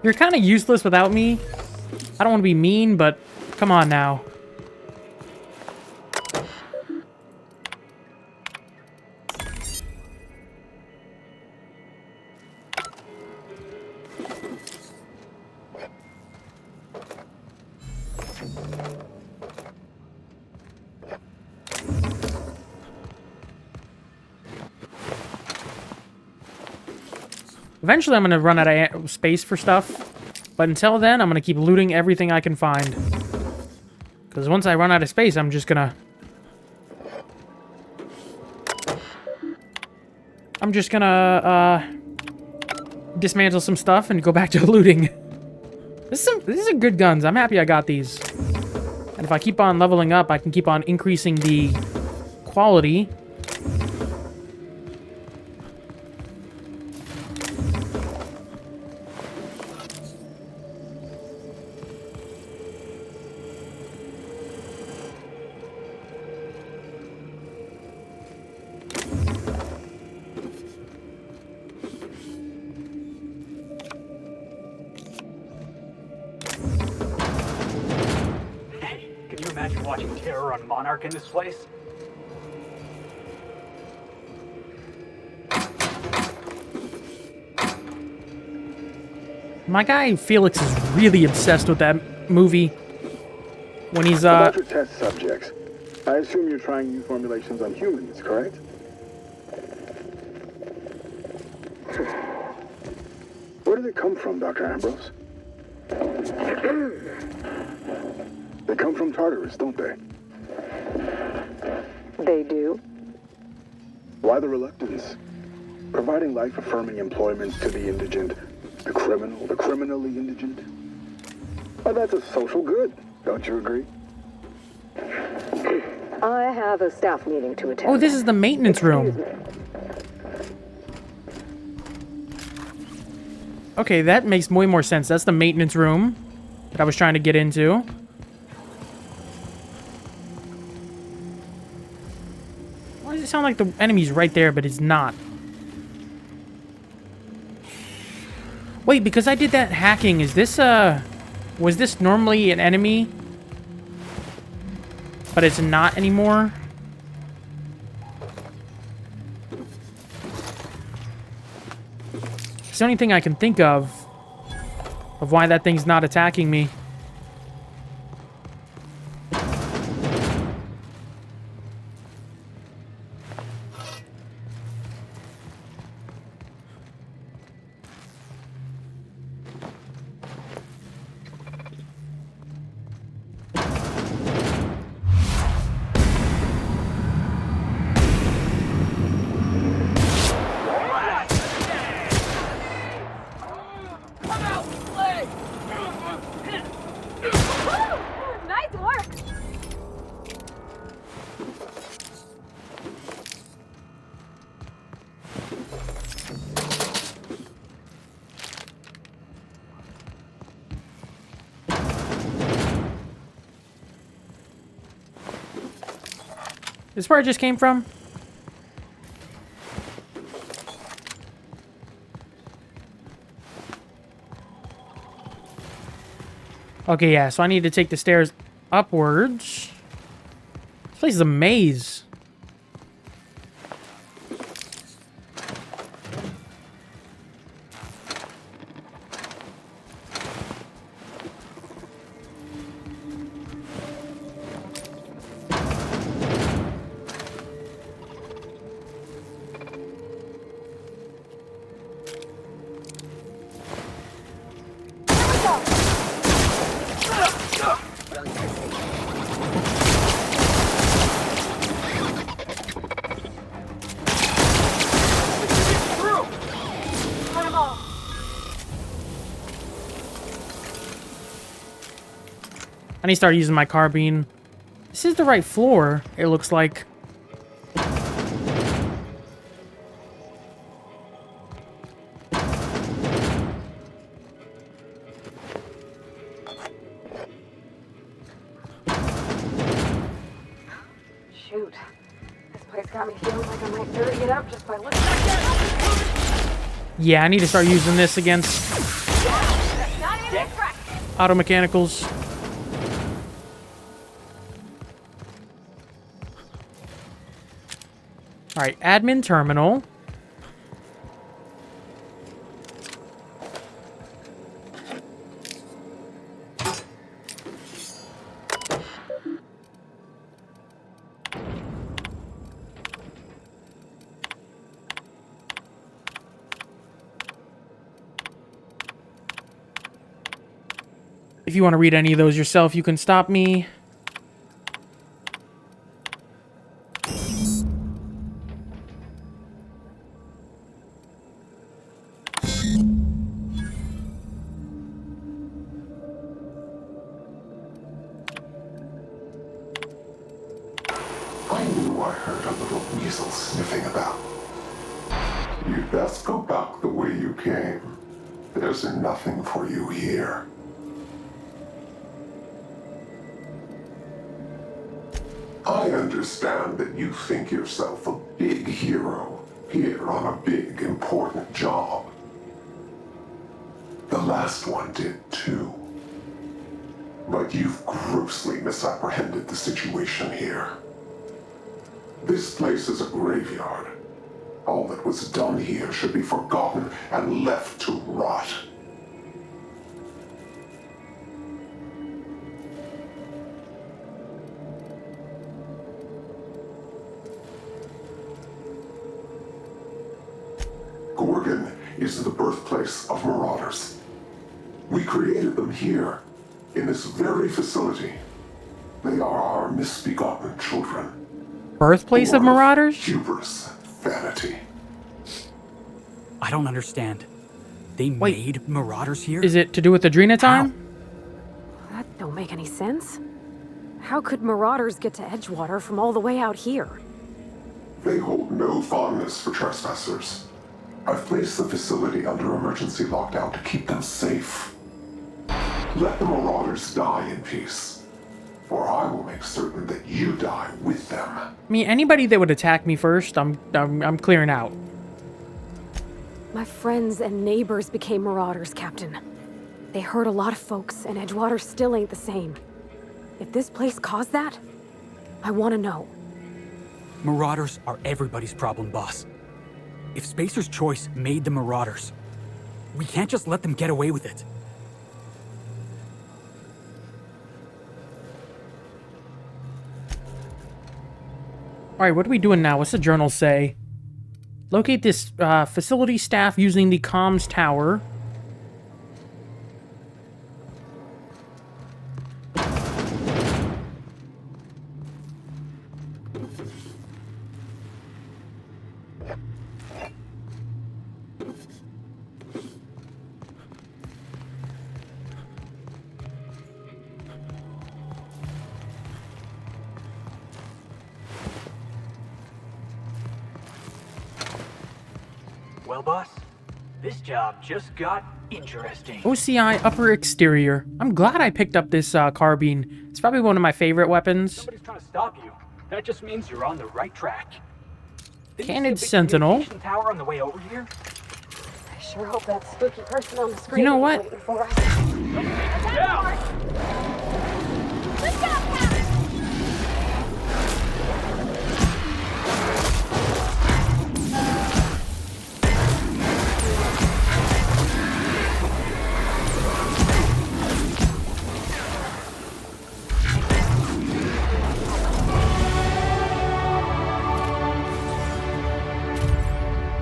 You're kind of useless without me. I don't want to be mean, but come on now. Eventually, I'm going to run out of space for stuff. But until then, I'm going to keep looting everything I can find. Because once I run out of space, I'm just going to... dismantle some stuff and go back to looting. These are good guns. I'm happy I got these. And if I keep on leveling up, I can keep on increasing the quality. Imagine watching Terror on Monarch in this place. My guy Felix is really obsessed with that movie. When he's About your test subjects, I assume you're trying new formulations on humans, correct? Where do they come from, Dr. Ambrose? They come from Tartarus, don't they? They do. Why the reluctance? Providing life-affirming employment to the indigent, the criminal, the criminally indigent. Well, that's a social good, don't you agree? I have a staff meeting to attend. Oh, this is the maintenance room. Okay, that makes way more sense. That's the maintenance room that I was trying to get into. Why does it sound like the enemy's right there, but it's not? Wait, because I did that hacking, is this, was this normally an enemy? But it's not anymore? It's the only thing I can think of why that thing's not attacking me. Nice work! This is where I just came from? Okay, yeah, so I need to take the stairs upwards. This place is a maze. I need to start using my carbine. This is the right floor, it looks like. Shoot. This place got me feeling like I might dirty it up just by looking at it. Yeah, I need to start using this against auto mechanicals. Alright, admin terminal. If you want to read any of those yourself, you can stop me. I knew I heard a little weasel sniffing about. You'd best go back the way you came. There's nothing for you here. I understand that you think yourself a big hero here on a big, important job. The last one did too. But you've grossly misapprehended the situation here. This place is a graveyard. All that was done here should be forgotten and left to rot. Gorgon is the birthplace of marauders. We created them here, in this very facility. They are our misbegotten children. Birthplace of marauders? Hubris, vanity. I don't understand. They made marauders here? Is it to do with Adrena time? That don't make any sense. How could marauders get to Edgewater from all the way out here? They hold no fondness for trespassers. I've placed the facility under emergency lockdown to keep them safe. Let the Marauders die in peace, or I will make certain that you die with them. I mean, anybody that would attack me first, I'm clearing out. My friends and neighbors became Marauders, Captain. They hurt a lot of folks, and Edgewater still ain't the same. If this place caused that, I want to know. Marauders are everybody's problem, boss. If Spacer's Choice made the Marauders, we can't just let them get away with it. Alright, what are we doing now? What's the journal say? Locate this facility staff using the comms tower. Well, boss, this job just got interesting. OCI upper exterior. I'm glad I picked up this carbine. It's probably one of my favorite weapons. Somebody's trying to stop you. That just means you're on the right track. Canned Sentinel. Tower on the way over here? I sure hope that spooky person on the screen You know is what? waiting for us.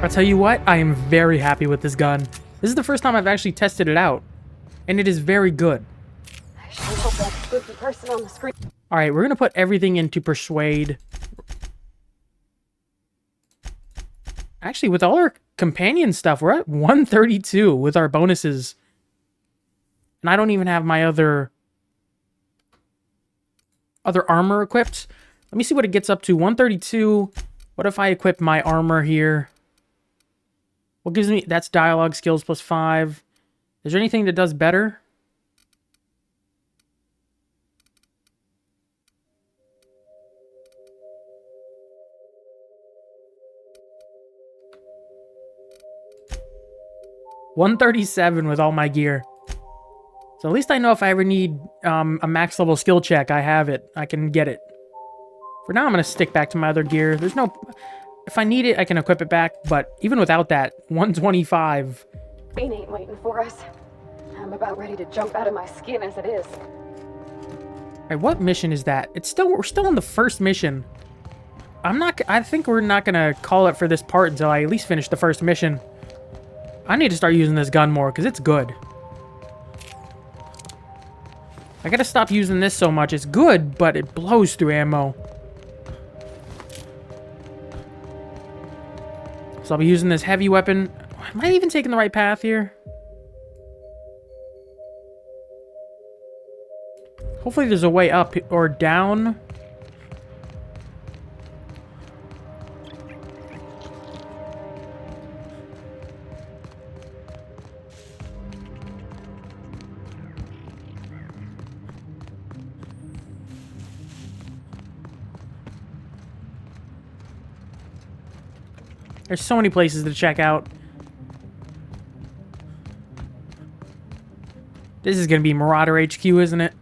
I'll tell you what, I am very happy with this gun. This is the first time I've actually tested it out, and it is very good. I sure hope that spooky person on the screen. Alright, we're gonna put everything into Persuade. Actually, with all our companion stuff, we're at 132 with our bonuses. And I don't even have my other armor equipped. Let me see what it gets up to. 132. What if I equip my armor here? What gives me... That's dialogue skills plus 5. Is there anything that does better? $137 with all my gear. So at least I know if I ever need a max level skill check, I have it. I can get it. For now, I'm going to stick back to my other gear. There's no... If I need it, I can equip it back, but even without that, 125. Train ain't waiting for us. I'm about ready to jump out of my skin as it is. Alright, what mission is that? We're still on the first mission. I think we're not gonna call it for this part until I at least finish the first mission. I need to start using this gun more, because it's good. I gotta stop using this so much. It's good, but it blows through ammo. So I'll be using this heavy weapon. Am I even taking the right path here? Hopefully there's a way up or down. There's so many places to check out. This is going to be Marauder HQ, isn't it?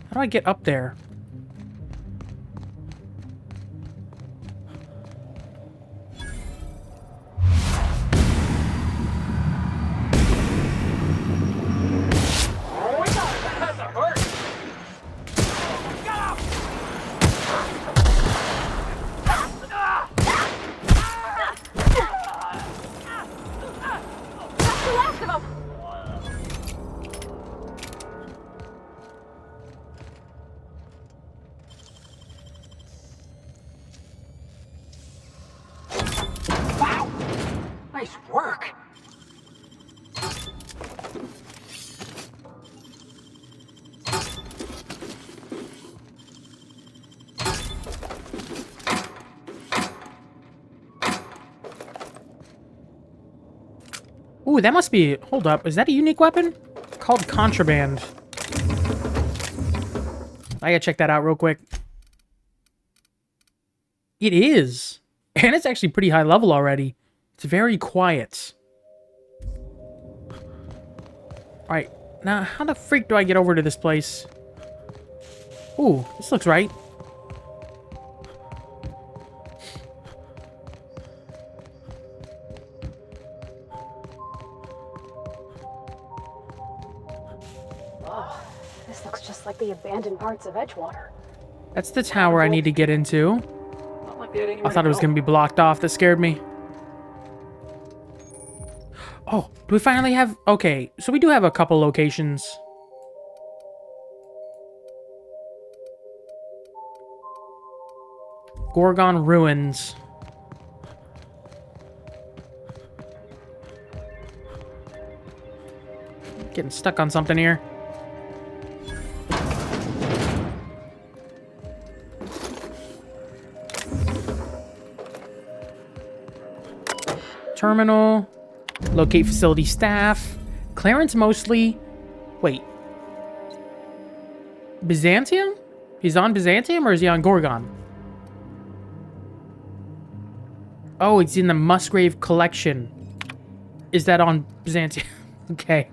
How do I get up there? Nice work. Ooh, that must be... Hold up. Is that a unique weapon? Called Contraband. I gotta check that out real quick. It is. And it's actually pretty high level already. It's very quiet. Alright. Now, how the freak do I get over to this place? Ooh, this looks right. Oh, this looks just like the abandoned parts of Edgewater. That's the tower I need to get into. I thought it was going to be blocked off. That scared me. Oh, do we finally have... Okay, so we do have a couple locations. Gorgon Ruins. Getting stuck on something here. Terminal. Locate facility staff. Clarence Mostly. Wait. Byzantium? He's on Byzantium or is he on Gorgon? Oh, it's in the Musgrave collection. Is that on Byzantium? Okay.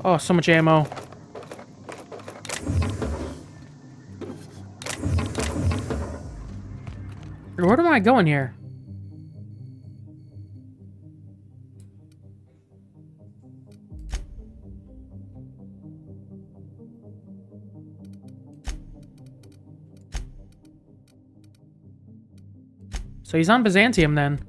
Oh, so much ammo. Where am I going here? So he's on Byzantium then.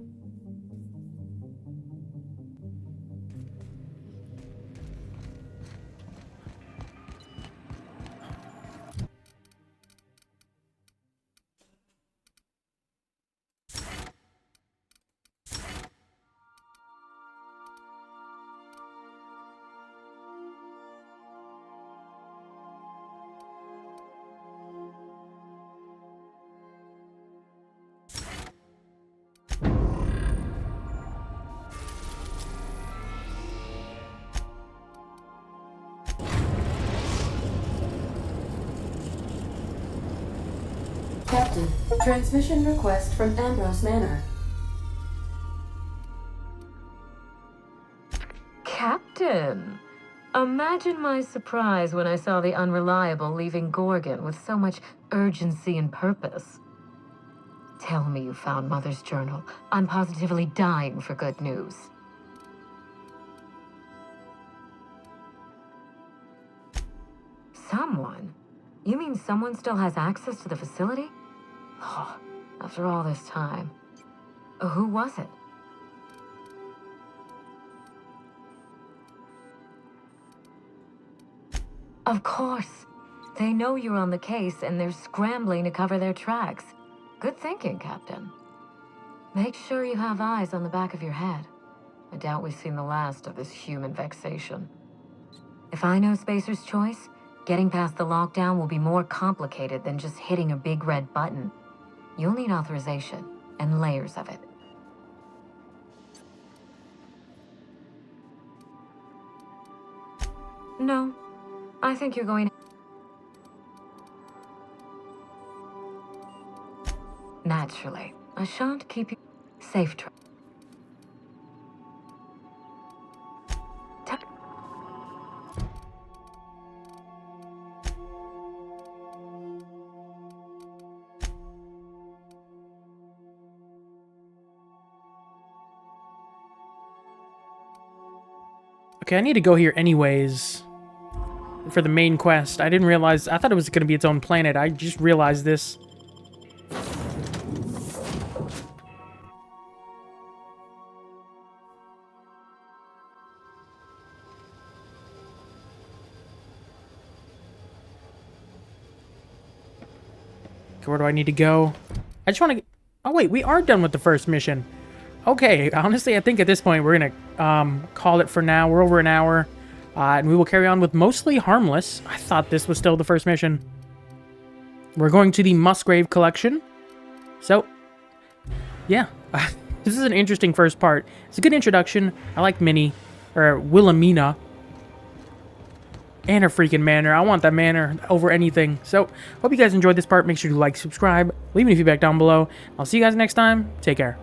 Captain, transmission request from Ambrose Manor. Captain! Imagine my surprise when I saw the Unreliable leaving Gorgon with so much urgency and purpose. Tell me you found Mother's journal. I'm positively dying for good news. Someone? You mean someone still has access to the facility? Oh, after all this time. Who was it? Of course. They know you're on the case and they're scrambling to cover their tracks. Good thinking, Captain. Make sure you have eyes on the back of your head. I doubt we've seen the last of this human vexation. If I know Spacer's Choice, getting past the lockdown will be more complicated than just hitting a big red button. You'll need authorization and layers of it. No, I think you're going... Naturally, I shan't keep you safe. Okay, I need to go here anyways. For the main quest. I didn't realize... I thought it was going to be its own planet. I just realized this. Okay, where do I need to go? I just want to... Oh, wait. We are done with the first mission. Okay, honestly, I think at this point we're going to call it for now. We're over an hour. And we will carry on with Mostly Harmless. I thought this was still the first mission. we're going to the Musgrave collection. So, yeah. This is an interesting first part. It's a good introduction. I like Minnie, or Wilhelmina. And her freaking manor. I want that manor over anything. So, hope you guys enjoyed this part. Make sure to like, subscribe, leave me feedback down below. I'll see you guys next time. Take care.